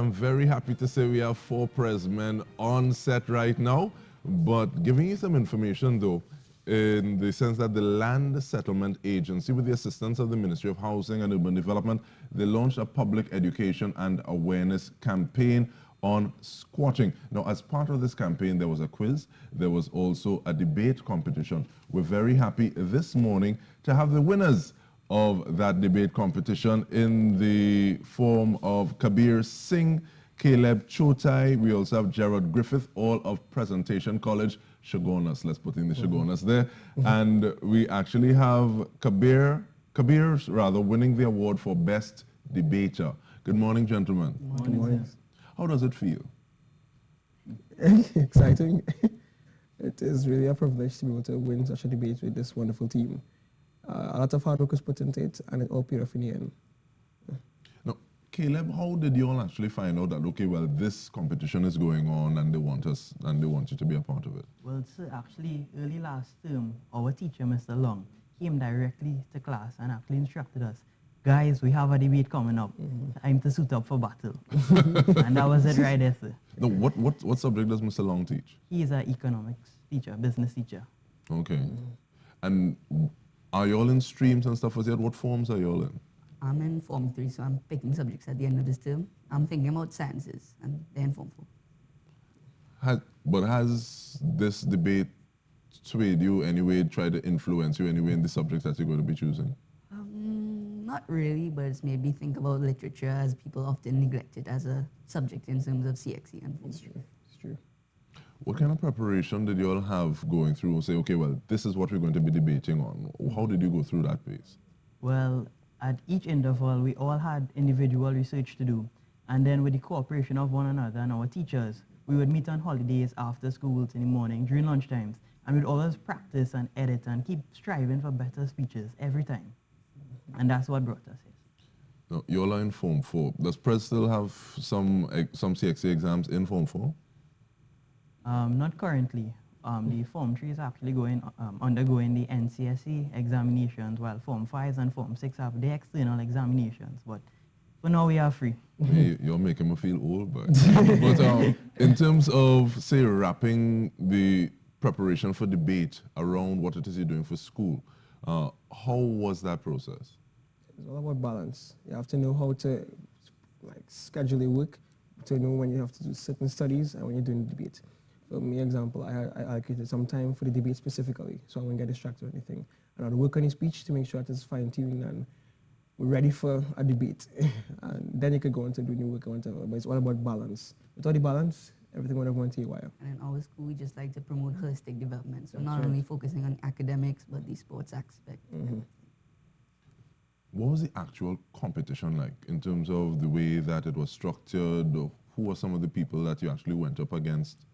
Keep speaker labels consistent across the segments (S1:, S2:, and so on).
S1: I'm very happy to say we have 4 press men on set right now, but giving you some information though, in the sense that the Land Settlement Agency, with the assistance of the Ministry of Housing and Urban Development, they launched a public education and awareness campaign on squatting. Now, as part of this campaign, there was a quiz, there was also a debate competition. We're very happy this morning to have the winners of that debate competition in the form of Kabir Singh, Kaleb Chotai. We also have Gerard, Griffith, all of Presentation College, Chaguanas. Let's put in the Chaguanas there. And we actually have Kabir winning the award for Best Debater. Good morning, gentlemen.
S2: Good morning.
S1: How does it feel?
S2: Exciting. It is really a privilege to be able to win such a debate with this wonderful team. A lot of hard work was put into it, and it all paid off in the end.
S1: Now, Kaleb, how did you all actually find out that, okay, well, this competition is going on and they want us and they want you to be a part of it?
S3: Well, sir, actually, early last term, our teacher, Mr. Long, came directly to class and actually instructed us, guys, we have a debate coming up. Time to suit up for battle. And that was it right there, sir.
S1: Now, what subject does Mr. Long teach?
S3: He is an economics teacher, business teacher.
S1: Okay. And are you all in streams and stuff as yet? What forms are you all in?
S4: I'm in Form 3, so I'm picking subjects at the end of this term. I'm thinking about sciences, and then Form 4.
S1: But has this debate swayed you anyway, tried to influence you anyway in the subjects that you're going to be choosing?
S4: Not really, but it's made me think about literature, as people often neglect it as a subject in terms of CXE and Form 3.
S2: It's true.
S1: What kind of preparation did you all have going through? Say, okay, well, this is what we're going to be debating on. How did you go through that phase?
S3: Well, at each interval, we all had individual research to do. And then with the cooperation of one another and our teachers, we would meet on holidays after schools in the morning, during lunchtimes, and we'd always practice and edit and keep striving for better speeches every time. And that's what brought us here.
S1: Now, you all are in Form 4. Does Pres still have some CXA exams in Form 4?
S3: Not currently. The Form 3 is actually undergoing the NCSE examinations, while Form 5s and Form 6 have the external examinations. But for now, we are free.
S1: Hey, you're making me feel old, but in terms of, say, wrapping the preparation for debate around what it is you're doing for school, how was that process?
S2: It's all about balance. You have to know how to schedule your work, to know when you have to do certain studies and when you're doing the debate. For me, example, I allocated some time for the debate specifically, so I won't get distracted or anything. And I'd work on the speech to make sure that it's fine-tuned and we're ready for a debate. And then you could go on to do new work or whatever, but it's all about balance. Without the balance, everything would have gone to wire.
S4: And in our school, we just like to promote holistic development, so
S2: That's
S4: not
S2: right.
S4: only focusing on academics, but the sports aspect.
S1: What was the actual competition like in terms of the way that it was structured? Or who were some of the people that you actually went up against?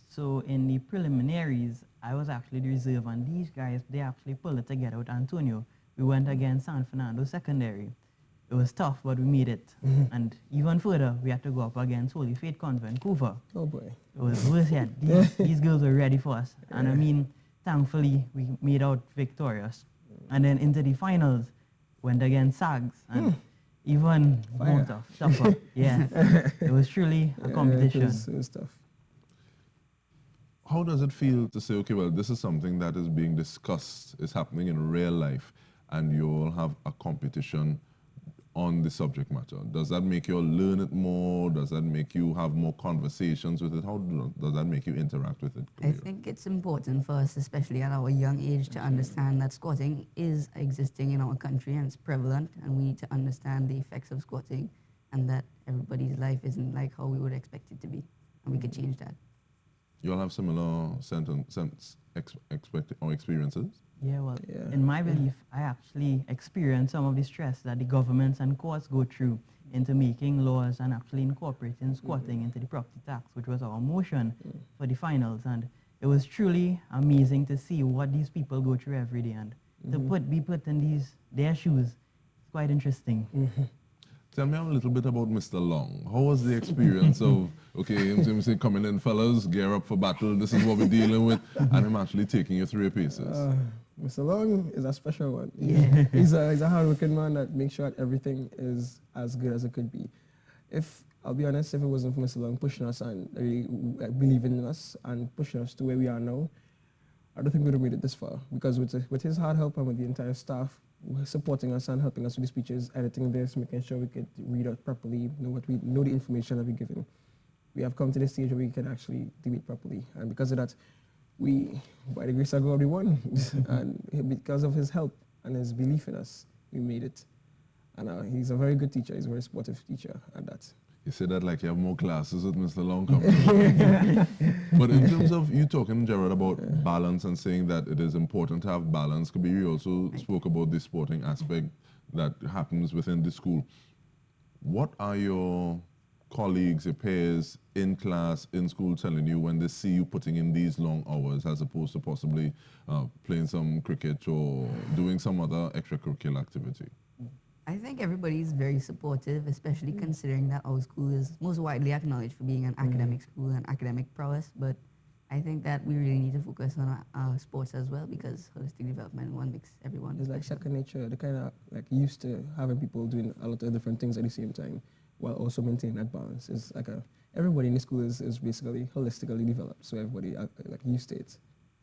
S3: So in the preliminaries, I was actually the reserve, and these guys, they actually pulled it together with Antonio. We went against San Fernando Secondary. It was tough, but we made it. And even further, we had to go up against Holy Faith Convent, Vancouver.
S2: Oh boy.
S3: It was worse yet. These girls were ready for us. And I mean, thankfully, we made out victorious. And then into the finals, went against SAGs. And even more tougher. Yeah. It was truly a competition.
S2: It was tough.
S1: How does it feel to say, okay, well, this is something that is being discussed, is happening in real life, and you all have a competition on the subject matter? Does that make you all learn it more? Does that make you have more conversations with it? How does that make you interact with it?
S4: I think it's important for us, especially at our young age, to understand that squatting is existing in our country and it's prevalent, and we need to understand the effects of squatting and that everybody's life isn't like how we would expect it to be, and we could change that.
S1: You all have similar experiences?
S3: Yeah, well, in my belief, I actually experienced some of the stress that the governments and courts go through into making laws and actually incorporating squatting into the property tax, which was our motion for the finals. And it was truly amazing to see what these people go through every day, and to be put in their shoes. It's quite interesting.
S1: Tell me a little bit about Mr. Long. How was the experience of, okay, him say, coming in, fellas, gear up for battle, this is what we're dealing with, and him actually taking you through your paces?
S2: Mr. Long is a special one.
S3: Yeah.
S2: He's a hard-working man that makes sure that everything is as good as it could be. I'll be honest, if it wasn't for Mr. Long pushing us and really believing in us and pushing us to where we are now, I don't think we would have made it this far. Because with his hard help and with the entire staff supporting us and helping us with the speeches, editing this, making sure we could read out properly, know the information that we're given, we have come to the stage where we can actually debate properly. And because of that, we, by the grace of God, we won. And because of his help and his belief in us, we made it. And he's a very good teacher. He's a very supportive teacher at that.
S1: You say that like you have more classes with Mr. Long coming. But in terms of you talking, Gerard, about balance and saying that it is important to have balance, Kabir also spoke about the sporting aspect that happens within the school. What are your colleagues, your peers in class, in school telling you when they see you putting in these long hours as opposed to possibly playing some cricket or doing some other extracurricular activity?
S4: I think everybody's very supportive, especially considering that our school is most widely acknowledged for being an academic school and academic prowess. But I think that we really need to focus on our sports as well, because holistic development makes everyone.
S2: It's like second nature. They're kind of like used to having people doing a lot of different things at the same time, while also maintaining that balance. It's like everybody in the school is basically holistically developed, so everybody like used to it.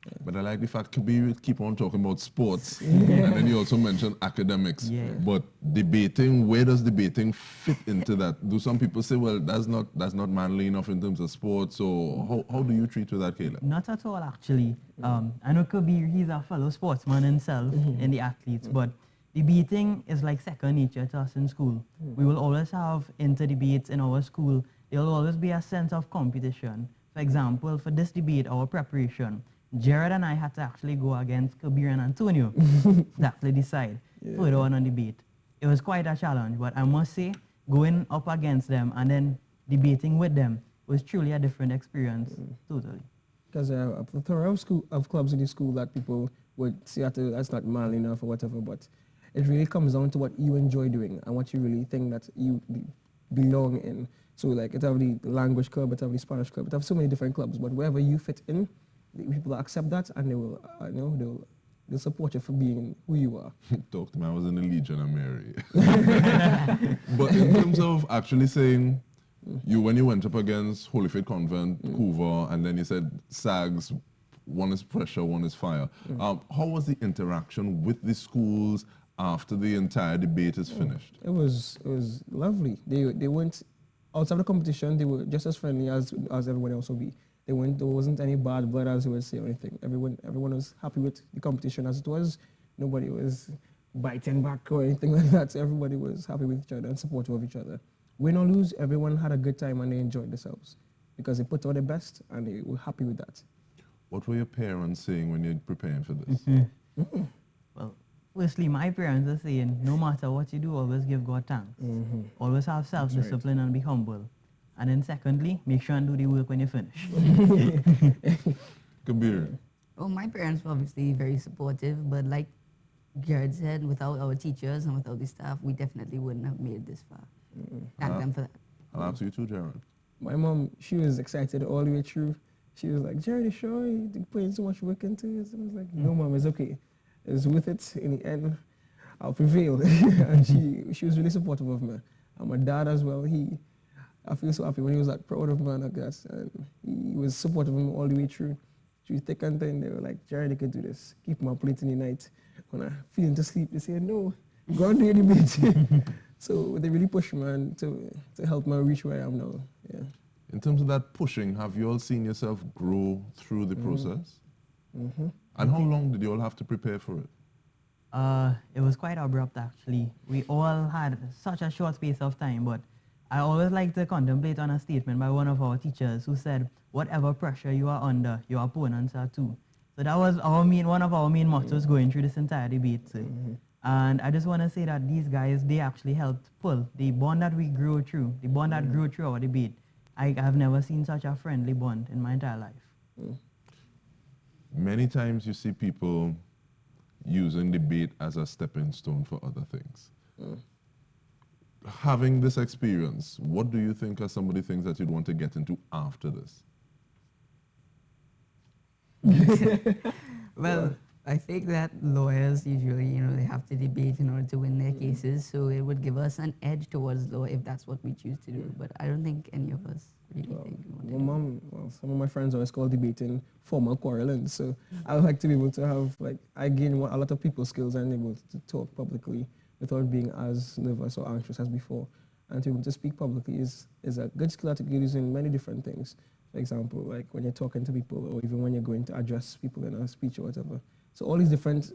S2: Yeah.
S1: But I like the fact Kabir keep on talking about sports, and then you also mentioned academics.
S3: Yeah.
S1: But debating, where does debating fit into that? Do some people say, well, that's not manly enough in terms of sports? So how do you treat with that, Kaleb?
S3: Not at all, actually. I know Kabir, he's a fellow sportsman himself in the athletes, but debating is like second nature to us in school. We will always have inter-debates in our school. There will always be a sense of competition. For example, for this debate, our preparation, Gerard and I had to actually go against Kabir and Antonio to actually decide further on debate. It was quite a challenge, but I must say, going up against them and then debating with them was truly a different experience, totally.
S2: Because a plethora of clubs in the school that people would say that's not manly enough or whatever, but it really comes down to what you enjoy doing and what you really think that you belong in. So like it have the language club, it have the Spanish club, it have so many different clubs, but wherever you fit in, people accept that and they will, they'll support you for being who you are.
S1: Talk to me, I was in the Legion of Mary. But in terms of actually saying, when you went up against Holy Faith Convent, Hoover, and then you said SAGs, one is pressure, one is fire. How was the interaction with the schools after the entire debate is finished?
S2: It was lovely. They went outside the competition. They were just as friendly as everyone else will be. There wasn't any bad blood, as you would say, or anything. Everyone was happy with the competition as it was. Nobody was biting back or anything like that. So everybody was happy with each other and supportive of each other. Win or lose, everyone had a good time and they enjoyed themselves because they put out their best and they were happy with that.
S1: What were your parents saying when you're preparing for this?
S3: Well, firstly, my parents are saying, no matter what you do, always give God thanks. Always have self-discipline and be humble. And then secondly, make sure and do the work when you finish.
S1: Kabir?
S4: Well, my parents were obviously very supportive, but like Gerard said, without our teachers and without the staff, we definitely wouldn't have made it this far. Thank them for that.
S1: I'll ask you too, Gerard.
S2: My mom, she was excited all the way through. She was like, Gerard, you sure you're putting so much work into it? I was like, no, Mom, it's okay. It's worth it. In the end, I'll prevail. And she was really supportive of me. And my dad as well, I feel so happy when he was like proud of me, I guess. And he was supportive of me all the way through thick and thin. They were like, Gerard, you could do this. Keep him up late in the night. When I feel to sleep, they say, no, go and do your debate. So they really pushed me and to help me reach where I am now. Yeah.
S1: In terms of that pushing, have you all seen yourself grow through the process? And how long did you all have to prepare for it?
S3: It was quite abrupt, actually. We all had such a short space of time, but I always like to contemplate on a statement by one of our teachers who said, whatever pressure you are under, your opponents are too. So that was one of our main mottos going through this entire debate. And I just want to say that these guys, they actually helped pull the bond that we grew through, the bond that grew through our debate. I have never seen such a friendly bond in my entire life.
S1: Many times you see people using debate as a stepping stone for other things. Having this experience, what do you think are some of the things that you'd want to get into after this?
S3: Well,
S4: I think that lawyers usually, they have to debate in order to win their cases. So it would give us an edge towards law if that's what we choose to do. But I don't think any of us really think we want to do it.
S2: Some of my friends always call debating formal quarreling. So I would like to be able to have, like, I gain a lot of people skills and able to talk publicly without being as nervous or anxious as before. And to be able to speak publicly is a good skill that you can use in many different things. For example, like when you're talking to people or even when you're going to address people in a speech or whatever. So all these different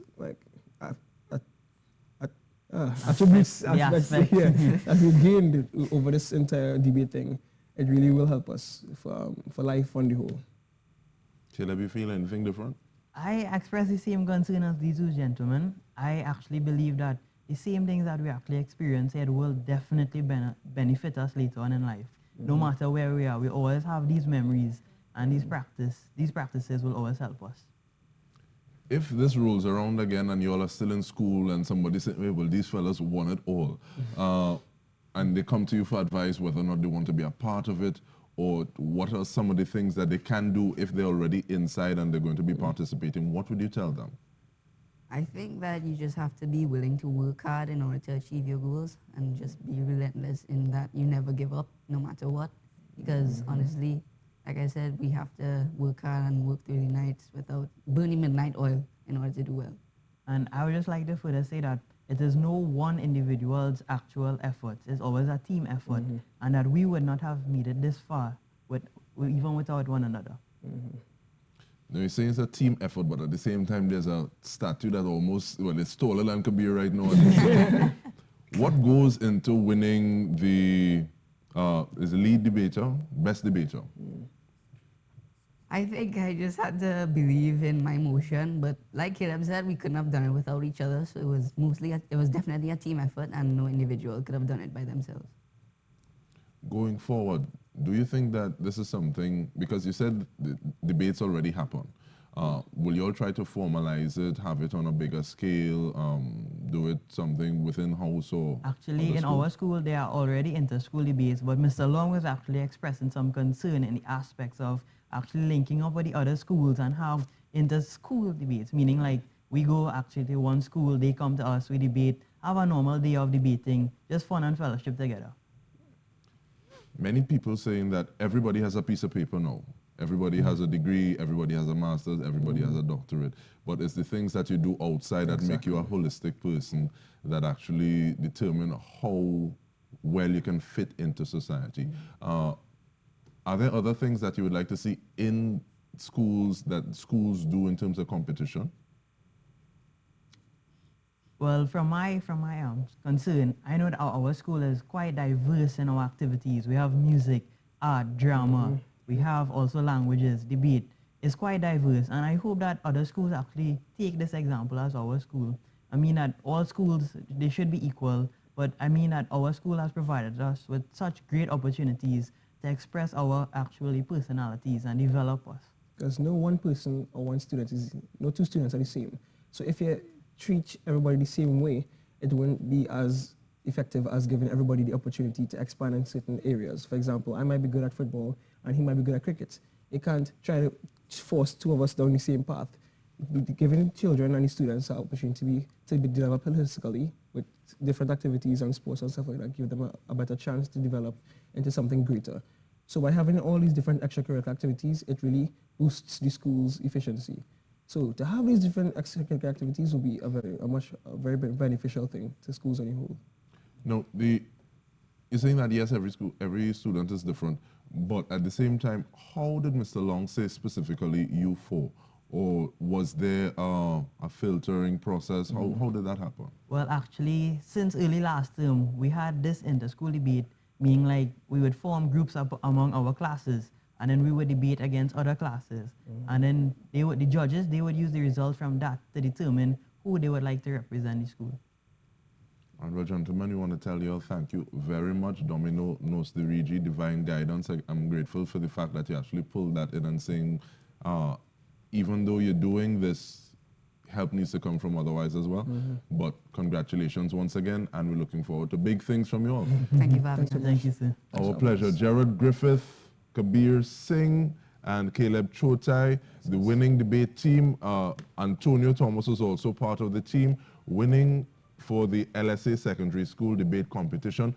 S2: attributes that we gained over this entire debate thing, it really will help us for life on the whole.
S1: Caleb, you feel anything different?
S3: I express the same concern as these two gentlemen. I actually believe that the same things that we actually experience here will definitely benefit us later on in life. No matter where we are, we always have these memories, and these practices will always help us.
S1: If this rolls around again and you all are still in school and somebody said, well, these fellas want it all, and they come to you for advice whether or not they want to be a part of it, or what are some of the things that they can do if they're already inside and they're going to be participating, what would you tell them?
S4: I think that you just have to be willing to work hard in order to achieve your goals and just be relentless in that you never give up no matter what. Because honestly, like I said, we have to work hard and work through the nights without burning midnight oil in order to do well.
S3: And I would just like to further say that it is no one individual's actual effort. It's always a team effort, and that we would not have made it this far even without one another.
S1: Now you're saying it's a team effort, but at the same time there's a statue that almost, well, it's taller than Kabir right now. What goes into winning the is the lead debater, best debater?
S4: I think I just had to believe in my motion, but like Caleb said, we couldn't have done it without each other. So it was definitely a team effort, and no individual could have done it by themselves.
S1: Going forward, do you think that this is something, because you said the debates already happen, will you all try to formalize it, have it on a bigger scale, do it something within house or?
S3: Actually, in our school, there are already inter-school debates, but Mr. Long was actually expressing some concern in the aspects of actually linking up with the other schools and have inter-school debates, meaning like we go actually to one school, they come to us, we debate, have a normal day of debating, just fun and fellowship together.
S1: Many people saying that everybody has a piece of paper now. Everybody has a degree, everybody has a master's, everybody has a doctorate. But it's the things that you do outside that make you a holistic person that actually determine how well you can fit into society. Are there other things that you would like to see in schools that schools do in terms of competition?
S3: Well, from my concern, I know that our school is quite diverse in our activities. We have music, art, drama. We have also languages, debate. It's quite diverse, and I hope that other schools actually take this example as our school. I mean that all schools, they should be equal, but I mean that our school has provided us with such great opportunities to express our actually personalities and develop us.
S2: Because no one person or one student no two students are the same. So if you treat everybody the same way, it wouldn't be as effective as giving everybody the opportunity to expand in certain areas. For example, I might be good at football and he might be good at cricket. You can't try to force two of us down the same path. Giving children and the students an opportunity to be developed holistically with different activities and sports and stuff like that, give them a better chance to develop into something greater. So by having all these different extracurricular activities, it really boosts the school's efficiency. So to have these different extracurricular activities will be a very beneficial thing to schools as a whole.
S1: No, you're saying that yes, every student is different, but at the same time, how did Mr. Long say specifically you four? Or was there a filtering process? How did that happen?
S3: Well, actually, since early last term, we had this inter-school debate, meaning like we would form groups up among our classes, and then we would debate against other classes. And then the judges, they would use the results from that to determine who they would like to represent the school.
S1: And well, gentlemen, we want to tell you all thank you very much. Domino knows the Regi, divine guidance. I'm grateful for the fact that you actually pulled that in and saying, even though you're doing this, help needs to come from otherwise as well. But congratulations once again, and we're looking forward to big things from you all.
S4: Thank you for having us.
S3: Thank you, sir.
S1: Our pleasure. Gerard, Griffith, Kabir Singh, and Kaleb Chotai, the winning debate team. Antonio Thomas was also part of the team, winning for the LSA secondary school debate competition.